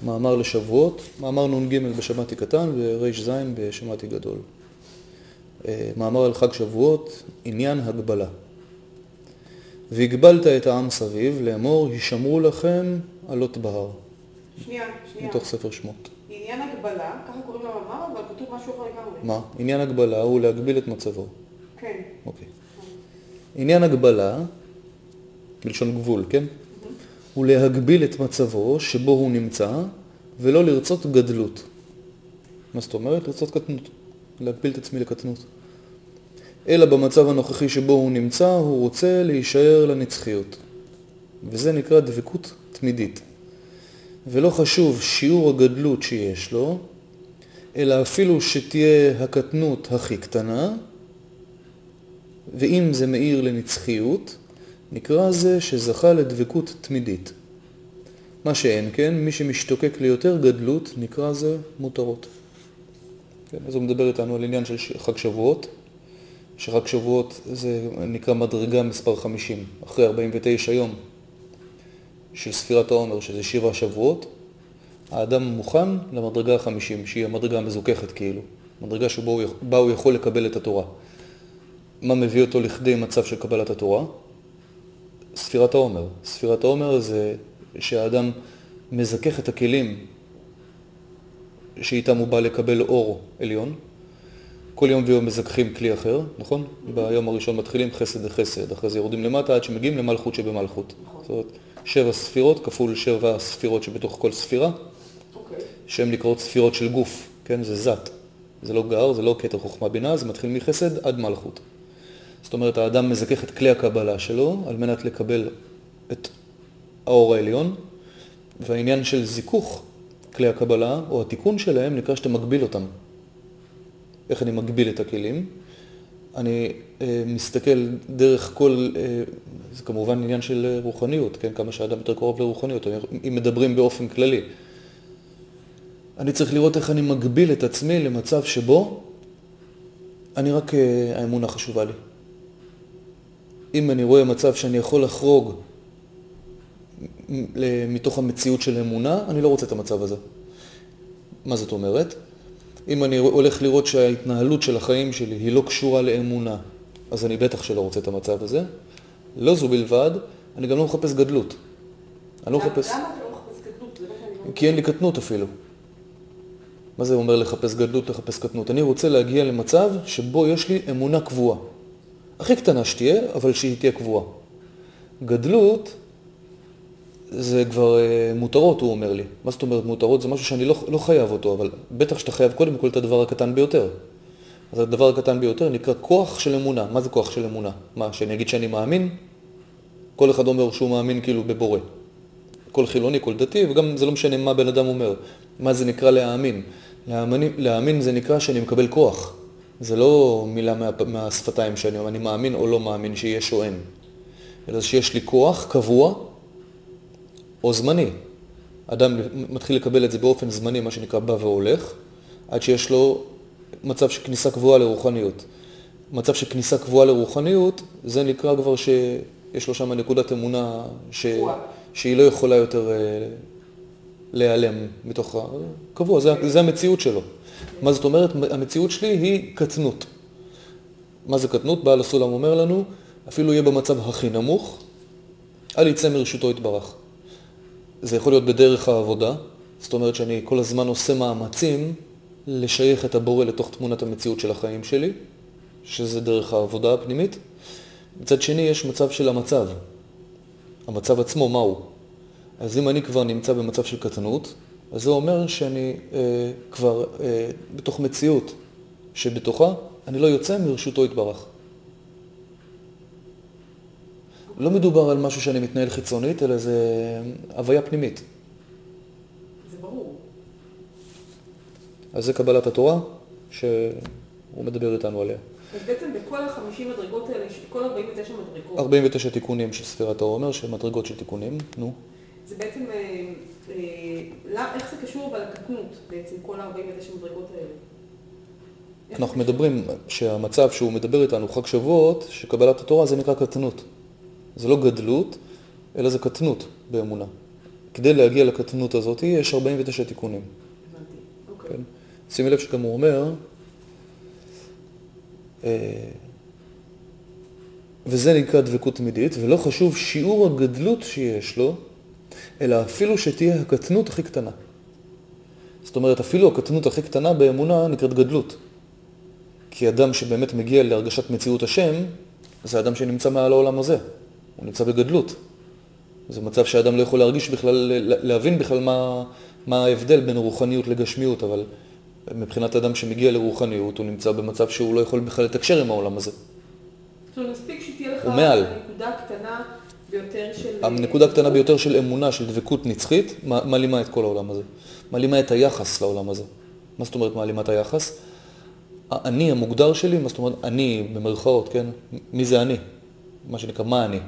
מאמר לשבועות, מאמר נ"ג בשמעתי קטן ור"ז בשמעתי גדול. מאמר על חג שבועות, עניין הגבלה. והגבלת את העם סביב, לאמור, הישמרו לכם עלות בהר. שנייה. מתוך ספר שמות. עניין הגבלה, ככה קוראים למאמר, אבל כתוב משהו אחר לגמרי. מה? עניין הגבלה הוא להגביל את מצבו. כן. אוקיי. עניין הגבלה, בלשון גבול, כן? הוא להגביל את מצבו שבו הוא נמצא, ולא לרצות גדלות. מה זאת אומרת? לרצות קטנות. להגביל את עצמי לקטנות. אלא במצב הנוכחי שבו הוא נמצא, הוא רוצה להישאר לנצחיות. וזה נקרא דבקות תמידית. ולא חשוב שיעור הגדלות שיש לו, אלא אפילו שתהיה הקטנות הכי קטנה, ואם זה מאיר לנצחיות, נקרא זה שזכה לדבקות תמידית. מה שאין כן, מי שמשתוקק ליותר גדלות, נקרא זה מותרות. כן, אז הוא מדבר איתנו על עניין של חג שבועות, שחג שבועות זה נקרא מדרגה מספר 50, אחרי 49 יום של ספירת העומר, שזה 7 שבועות, האדם מוכן למדרגה ה-50, שהיא המדרגה המזוכחת כאילו, מדרגה שבה הוא יכול לקבל את התורה. מה מביא אותו לכדי מצב של קבלת התורה? ספירת העומר. ספירת העומר זה שהאדם מזכך את הכלים שאיתם הוא בא לקבל אור עליון. כל יום ויום מזכחים כלי אחר, נכון? ביום הראשון מתחילים חסד לחסד, אחרי זה יורדים למטה עד שמגיעים למלכות שבמלכות. זאת אומרת, 7 ספירות כפול 7 ספירות שבתוך כל ספירה, שהן נקראות ספירות של גוף, כן? זה זת. זה לא גר, זה לא כתר חוכמה בינה, זה מתחיל מחסד עד מלכות. זאת אומרת, האדם מזכך את כלי הקבלה שלו על מנת לקבל את האור העליון, והעניין של זיכוך כלי הקבלה או התיקון שלהם נקרא שאתה מגביל אותם. איך אני מגביל את הכלים? אני מסתכל דרך כל, זה כמובן עניין של רוחניות, כן? כמה שהאדם יותר קרוב לרוחניות, אם מדברים באופן כללי. אני צריך לראות איך אני מגביל את עצמי למצב שבו אני רק, האמונה חשובה לי. אם אני רואה מצב שאני יכול לחרוג מתוך המציאות של אמונה, אני לא רוצה את המצב הזה. מה זאת אומרת? אם אני הולך לראות שההתנהלות של החיים שלי היא לא קשורה לאמונה, אז אני בטח שלא רוצה את המצב הזה. לא זו בלבד, אני גם לא מחפש גדלות. אני לא מחפש... למה אתה לא מחפש גדלות? כי אין לי קטנות אפילו. מה זה אומר לחפש גדלות, לחפש קטנות? אני רוצה להגיע למצב שבו יש לי אמונה קבועה. הכי קטנה שתהיה, אבל שהיא תהיה קבועה. גדלות זה כבר מותרות, הוא אומר לי. מה זאת אומרת מותרות? זה משהו שאני לא חייב אותו, אבל בטח שאתה חייב קודם כל את הדבר הקטן ביותר. אז הדבר הקטן ביותר נקרא כוח של אמונה. מה זה כוח של אמונה? מה, שאני אגיד שאני מאמין? כל אחד אומר שהוא מאמין כאילו בבורא. כל חילוני, כל דתי, וגם זה לא משנה מה בן אדם אומר. מה זה נקרא להאמין? להאמין זה נקרא שאני מקבל כוח. זה לא מילה מהשפתיים שאני אומר, אני מאמין או לא מאמין שיש או אין. אלא שיש לי כוח קבוע או זמני. אדם מתחיל לקבל את זה באופן זמני, מה שנקרא בא והולך, עד שיש לו מצב של כניסה קבועה לרוחניות. מצב של כניסה קבועה לרוחניות, זה נקרא כבר שיש לו שם נקודת אמונה שהיא לא יכולה יותר להיעלם מתוך הקבוע. זה המציאות שלו. מה זאת אומרת? המציאות שלי היא קטנות. מה זה קטנות? בעל הסולם אומר לנו, אפילו יהיה במצב הכי נמוך, אל יצא מרשותו יתברך. זה יכול להיות בדרך העבודה, זאת אומרת שאני כל הזמן עושה מאמצים לשייך את הבורא לתוך תמונת המציאות של החיים שלי, שזה דרך העבודה הפנימית. מצד שני יש מצב של המצב. המצב עצמו מהו? אז אם אני כבר נמצא במצב של קטנות, אז זה אומר שאני כבר בתוך מציאות שבתוכה אני לא יוצא מרשותו יתברך. לא מדובר על משהו שאני מתנהל חיצונית, אלא זה הוויה פנימית. זה ברור. אז זה קבלת התורה שהוא מדבר איתנו עליה. אז בעצם בכל ה-50 מדרגות האלה, כל 49 מדרגות. 49 תיקונים של ספירת העומר, של מדרגות של תיקונים, נו. זה בעצם, איך זה קשור בקטנות בעצם, כל ה-49 מדרגות האלה? אנחנו מדברים שהמצב שהוא מדבר איתנו, חג שבועות, שקבלת התורה זה נקרא קטנות. זה לא גדלות, אלא זה קטנות באמונה. כדי להגיע לקטנות הזאת יש 49 תיקונים. הבנתי. אוקיי. כן? שימי לב שגם הוא אומר, וזה נקרא דבקות תמידית, ולא חשוב שיעור הגדלות שיש לו, אלא אפילו שתהיה הקטנות הכי קטנה. זאת אומרת, אפילו הקטנות הכי קטנה באמונה נקראת גדלות. כי אדם שבאמת מגיע להרגשת מציאות השם, זה אדם שנמצא מעל העולם הזה. הוא נמצא בגדלות. זה מצב שאדם לא יכול להרגיש בכלל, להבין בכלל מה ההבדל בין רוחניות לגשמיות, אבל מבחינת אדם שמגיע לרוחניות, הוא נמצא במצב שהוא לא יכול בכלל לתקשר עם העולם הזה. זאת אומרת, מספיק שתהיה לך נקודה קטנה ביותר של... הנקודה הקטנה ביותר של אמונה, של דבקות נצחית, מעלימה את כל העולם הזה. מעלימה את היחס לעולם הזה. מה זאת אומרת מעלימה את היחס? אני המוגדר שלי, מה זאת אומרת אני במרכאות, כן? מי זה אני? מה שנקרא, מה אני?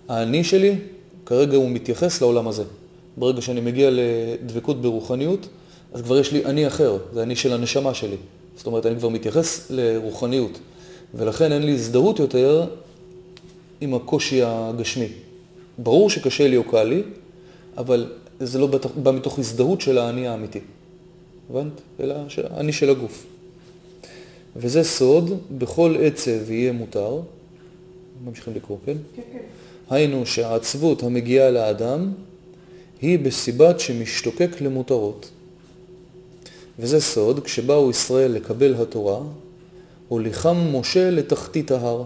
האני שלי, כרגע הוא מתייחס לעולם הזה. ברגע שאני מגיע לדבקות ברוחניות, אז כבר יש לי אני אחר, זה אני של הנשמה שלי. זאת אומרת, אני כבר מתייחס לרוחניות. ולכן אין לי הזדהות יותר עם הקושי הגשמי. ברור שקשה לי או קל לי, אבל זה לא בא מתוך הזדהות של האני האמיתי. הבנת? אלא האני של הגוף. וזה סוד, בכל עצב יהיה מותר. ממשיכים לקרוא, כן? כן, כן. היינו שהעצבות המגיעה לאדם היא בסיבת שמשתוקק למותרות. וזה סוד, כשבאו ישראל לקבל התורה, הוליכם משה לתחתית ההר,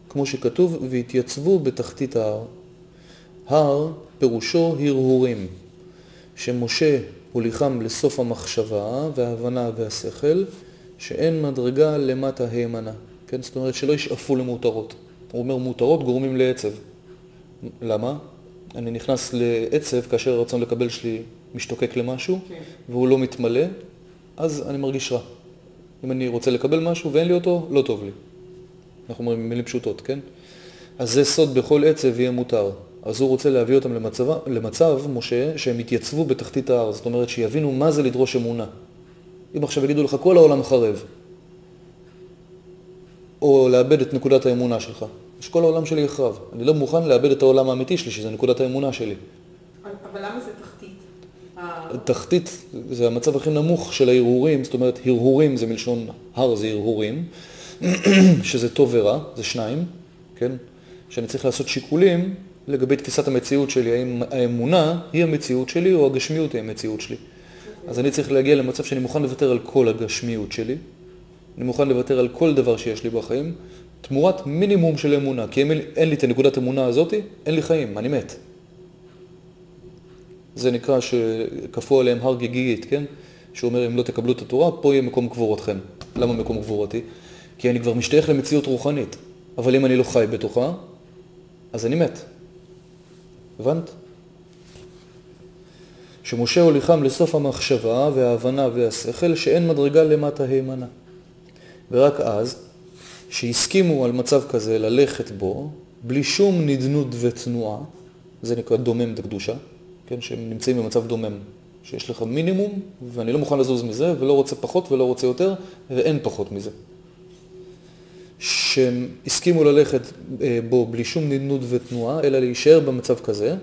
כמו שכתוב, והתייצבו בתחתית ההר. הר פירושו הרהורים, שמשה הוליכם לסוף המחשבה וההבנה והשכל, שאין מדרגה למטה הימנה. כן? זאת אומרת שלא ישאפו למותרות. הוא אומר מותרות גורמים לעצב. למה? אני נכנס לעצב כאשר הרצון לקבל שלי משתוקק למשהו, והוא לא מתמלא, אז אני מרגיש רע. אם אני רוצה לקבל משהו ואין לי אותו, לא טוב לי. אנחנו אומרים מילים פשוטות, כן? אז זה סוד בכל עצב יהיה מותר. אז הוא רוצה להביא אותם למצב, משה, שהם יתייצבו בתחתית ההר. זאת אומרת שיבינו מה זה לדרוש אמונה. אם עכשיו יגידו לך כל העולם חרב, או לאבד את נקודת האמונה שלך. שכל העולם שלי יחרב. אני לא מוכן לאבד את העולם האמיתי שלי, שזה נקודת האמונה שלי. אבל למה זה תחתית? תחתית זה המצב הכי נמוך של ההרהורים, זאת אומרת, הרהורים זה מלשון הר, זה הרהורים, שזה טוב ורע, זה שניים, כן? שאני צריך לעשות שיקולים לגבי תפיסת המציאות שלי, האם האמונה היא המציאות שלי או הגשמיות היא המציאות שלי. אז אני צריך להגיע למצב שאני מוכן לוותר על כל הגשמיות שלי, אני מוכן לוותר על כל דבר שיש לי בחיים, תמורת מינימום של אמונה, כי אם אין לי את הנקודת אמונה הזאת, אין לי חיים, אני מת. זה נקרא שכפו עליהם הר גיגית, כן? שאומר, אם לא תקבלו את התורה, פה יהיה מקום גבורתכם. למה מקום גבורתי? כי אני כבר משתייך למציאות רוחנית. אבל אם אני לא חי בתוכה, אז אני מת. הבנת? שמשה הוליכם לסוף המחשבה וההבנה והשכל, שאין מדרגה למטה הימנה. ורק אז, שהסכימו על מצב כזה ללכת בו, בלי שום נדנות ותנועה, זה נקרא דומם דקדושה, כן, שהם נמצאים במצב דומם, שיש לך מינימום, ואני לא מוכן לזוז מזה, ולא רוצה פחות ולא רוצה יותר, ואין פחות מזה. שהם הסכימו ללכת בו בלי שום נדנות ותנועה, אלא להישאר במצב כזה,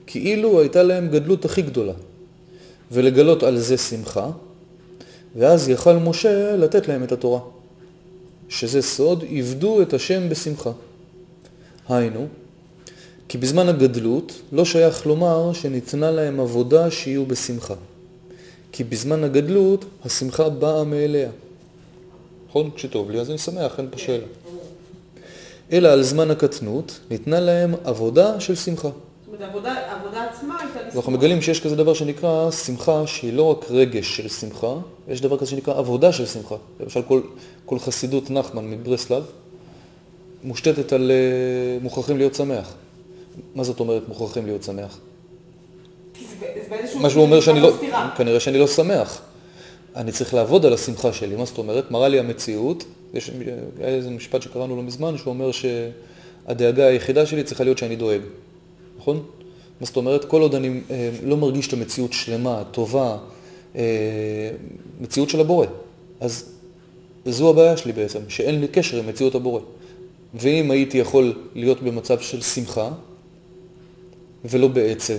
כאילו הייתה להם גדלות הכי גדולה, ולגלות על זה שמחה, ואז יכל משה לתת להם את התורה, שזה סוד, עבדו את השם בשמחה. היינו, כי בזמן הגדלות לא שייך לומר שניתנה להם עבודה שיהיו בשמחה. כי בזמן הגדלות השמחה באה מאליה. נכון? כשטוב לי אז אני שמח, אין פה שאלה. אלא על זמן הקטנות ניתנה להם עבודה של שמחה. זאת אומרת, העבודה עצמה הייתה לשמחה. אנחנו מגלים שיש כזה דבר שנקרא שמחה שהיא לא רק רגש של שמחה, יש דבר כזה שנקרא עבודה של שמחה. למשל כל חסידות נחמן מברסלב מושתתת על מוכרחים להיות שמח. מה זאת אומרת מוכרחים להיות שמח? מה שהוא אומר שאני לא, כנראה שאני לא שמח. אני צריך לעבוד על השמחה שלי. מה זאת אומרת? מראה לי המציאות. יש איזה משפט שקראנו לא מזמן, שהוא אומר שהדאגה היחידה שלי צריכה להיות שאני דואג. נכון? מה זאת אומרת? כל עוד אני לא מרגיש את המציאות שלמה, טובה, מציאות של הבורא. אז זו הבעיה שלי בעצם, שאין לי קשר עם מציאות הבורא. ואם הייתי יכול להיות במצב של שמחה, ולא בעצב,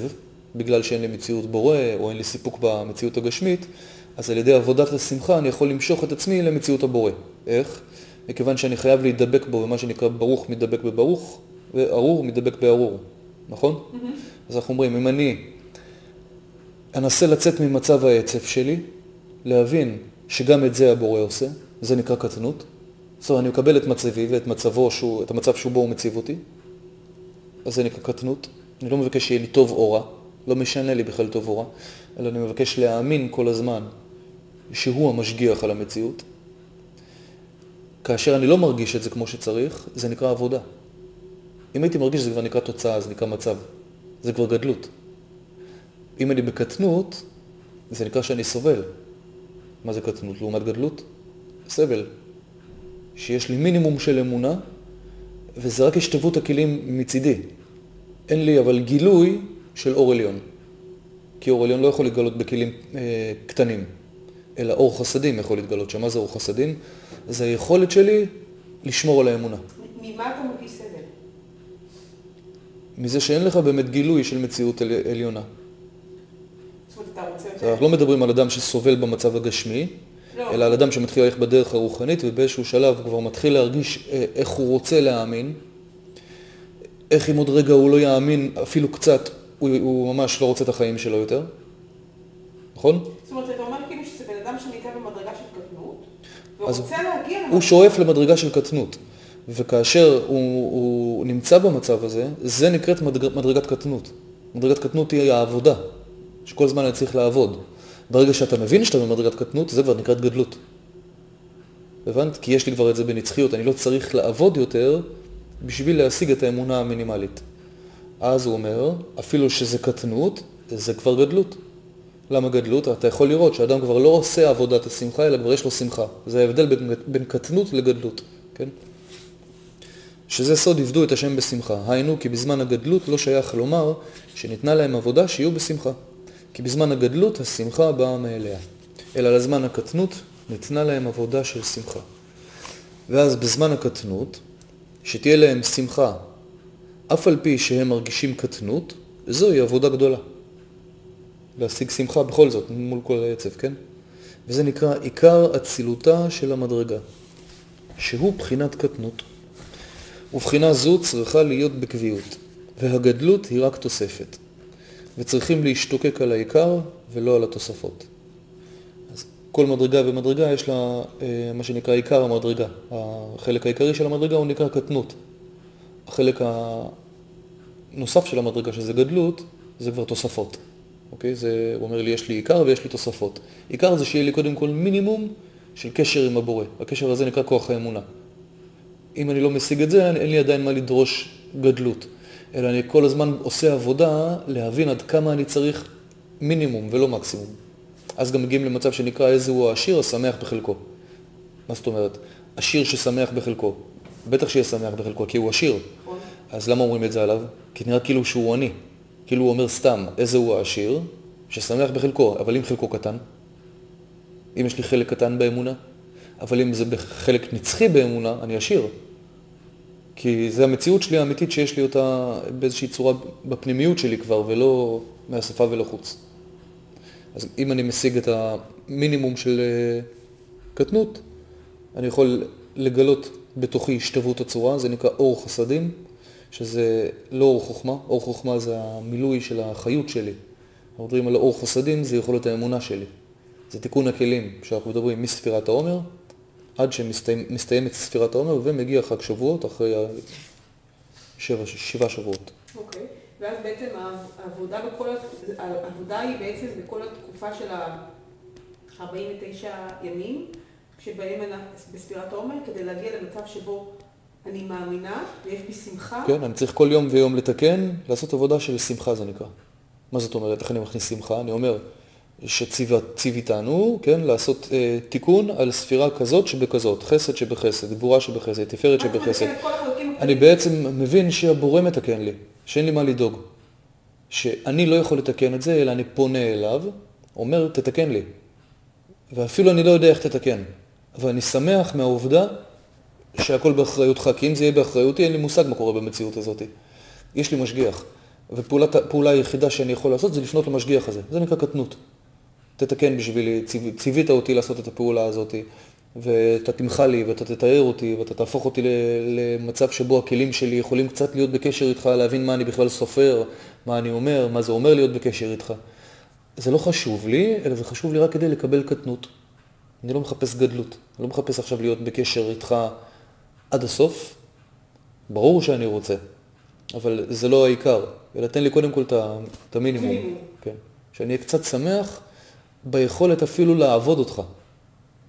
בגלל שאין לי מציאות בורא או אין לי סיפוק במציאות הגשמית, אז על ידי עבודת השמחה אני יכול למשוך את עצמי למציאות הבורא. איך? מכיוון שאני חייב להידבק בו, ומה שנקרא ברוך מתדבק בברוך, וארור מתדבק בארור. נכון? אז אנחנו אומרים, אם אני אנסה לצאת ממצב העצב שלי, להבין שגם את זה הבורא עושה, זה נקרא קטנות. זאת אומרת, אני מקבל את מצבי ואת מצבו, את המצב שבו הוא מציב אותי, אז זה נקרא קטנות. אני לא מבקש שיהיה לי טוב או רע, לא משנה לי בכלל טוב או רע, אלא אני מבקש להאמין כל הזמן שהוא המשגיח על המציאות. כאשר אני לא מרגיש את זה כמו שצריך, זה נקרא עבודה. אם הייתי מרגיש שזה כבר נקרא תוצאה, זה נקרא מצב. זה כבר גדלות. אם אני בקטנות, זה נקרא שאני סובל. מה זה קטנות? לעומת גדלות? סבל. שיש לי מינימום של אמונה, וזה רק השתוות הכלים מצידי. אין לי אבל גילוי של אור עליון. כי אור עליון לא יכול להתגלות בכלים קטנים, אלא אור חסדים יכול להתגלות. שמה זה אור חסדים? זה היכולת שלי לשמור על האמונה. ממה אתה מרגיש סבל? מזה שאין לך באמת גילוי של מציאות עליונה. זאת אומרת, אתה רוצה יותר? אנחנו לא מדברים על אדם שסובל במצב הגשמי, אלא על אדם שמתחיל ללכת בדרך הרוחנית, ובאיזשהו שלב הוא כבר מתחיל להרגיש איך הוא רוצה להאמין, איך אם עוד רגע הוא לא יאמין אפילו קצת, הוא ממש לא רוצה את החיים שלו יותר. נכון? זאת אומרת, אתה אומר כאילו שזה בן אדם שנמצא במדרגה של קטנות, ורוצה להגיע למדרגה. הוא שואף למדרגה של קטנות, וכאשר הוא נמצא במצב הזה, זה נקראת מדרגת קטנות. מדרגת קטנות היא העבודה, שכל הזמן אני צריך לעבוד. ברגע שאתה מבין שאתה במדרגת קטנות, זה כבר נקראת גדלות. הבנת? כי יש לי כבר את זה בנצחיות, אני לא צריך לעבוד יותר בשביל להשיג את האמונה המינימלית. אז הוא אומר, אפילו שזה קטנות, זה כבר גדלות. למה גדלות? אתה יכול לראות שאדם כבר לא עושה עבודת השמחה, אלא כבר יש לו שמחה. זה ההבדל בין קטנות לגדלות, כן? שזה סוד עבדו את השם בשמחה. היינו, כי בזמן הגדלות לא שייך לומר שניתנה להם עבודה שיהיו בשמחה. כי בזמן הגדלות השמחה באה מאליה. אלא לזמן הקטנות ניתנה להם עבודה של שמחה. ואז בזמן הקטנות, שתהיה להם שמחה, אף על פי שהם מרגישים קטנות, זוהי עבודה גדולה. להשיג שמחה בכל זאת, מול כל העצב, כן? וזה נקרא עיקר אצילותה של המדרגה, שהוא בחינת קטנות. ובחינה זו צריכה להיות בקביעות, והגדלות היא רק תוספת. וצריכים להשתוקק על העיקר ולא על התוספות. אז כל מדרגה ומדרגה יש לה מה שנקרא עיקר המדרגה. החלק העיקרי של המדרגה הוא נקרא קטנות. החלק הנוסף של המדרגה, שזה גדלות, זה כבר תוספות. אוקיי? זה אומר לי, יש לי עיקר ויש לי תוספות. עיקר זה שיהיה לי קודם כל מינימום של קשר עם הבורא. הקשר הזה נקרא כוח האמונה. אם אני לא משיג את זה, אין לי עדיין מה לדרוש גדלות. אלא אני כל הזמן עושה עבודה להבין עד כמה אני צריך מינימום ולא מקסימום. אז גם מגיעים למצב שנקרא איזה הוא העשיר השמח בחלקו. מה זאת אומרת? עשיר ששמח בחלקו. בטח שיהיה שמח בחלקו, כי הוא עשיר. אז למה אומרים את זה עליו? כי נראה כאילו שהוא עני. כאילו הוא אומר סתם, איזה הוא העשיר ששמח בחלקו, אבל אם חלקו קטן, אם יש לי חלק קטן באמונה, אבל אם זה בחלק נצחי באמונה, אני עשיר. כי זה המציאות שלי האמיתית שיש לי אותה באיזושהי צורה בפנימיות שלי כבר, ולא מהשפה ולחוץ. אז אם אני משיג את המינימום של קטנות, אני יכול לגלות בתוכי השתוות הצורה, זה נקרא אור חסדים, שזה לא אור חוכמה, אור חוכמה זה המילוי של החיות שלי. אנחנו מדברים על אור חסדים, זה יכול להיות האמונה שלי. זה תיקון הכלים שאנחנו מדברים מספירת העומר, עד שמסתיימת ספירת העומר ומגיע חג שבועות אחרי 7 שבועות. אוקיי, ואז בעצם העבודה היא בעצם בכל התקופה של ה-49 ימים, שבהם בספירת העומר, כדי להגיע למצב שבו אני מאמינה ויש בי שמחה. כן, אני צריך כל יום ויום לתקן, לעשות עבודה של שמחה זה נקרא. מה זאת אומרת? איך אני מכניס שמחה? אני אומר שציב איתנו, כן, לעשות תיקון על ספירה כזאת שבכזאת, חסד שבחסד, גבורה שבחסד, תפארת שבחסד. אני בעצם מבין שהבורא מתקן לי, שאין לי מה לדאוג. שאני לא יכול לתקן את זה, אלא אני פונה אליו, אומר, תתקן לי. ואפילו אני לא יודע איך תתקן. אבל אני שמח מהעובדה שהכל באחריותך, כי אם זה יהיה באחריותי, אין לי מושג מה קורה במציאות הזאת. יש לי משגיח. ופעולה היחידה שאני יכול לעשות זה לפנות למשגיח הזה. זה נקרא קטנות. תתקן בשבילי, ציווית אותי לעשות את הפעולה הזאת, ואתה תמחה לי, ואתה תתאר אותי, ואתה תהפוך אותי למצב שבו הכלים שלי יכולים קצת להיות בקשר איתך, להבין מה אני בכלל סופר, מה אני אומר, מה זה אומר להיות בקשר איתך. זה לא חשוב לי, אלא זה חשוב לי רק כדי לקבל קטנות. אני לא מחפש גדלות, אני לא מחפש עכשיו להיות בקשר איתך עד הסוף. ברור שאני רוצה, אבל זה לא העיקר. אלא תן לי קודם כל את המינימום. כן. שאני אהיה קצת שמח ביכולת אפילו לעבוד אותך.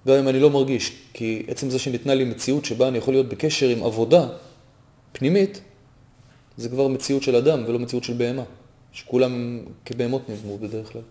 גם אם אני לא מרגיש, כי עצם זה שניתנה לי מציאות שבה אני יכול להיות בקשר עם עבודה פנימית, זה כבר מציאות של אדם ולא מציאות של בהמה, שכולם כבהמות נבנו בדרך כלל.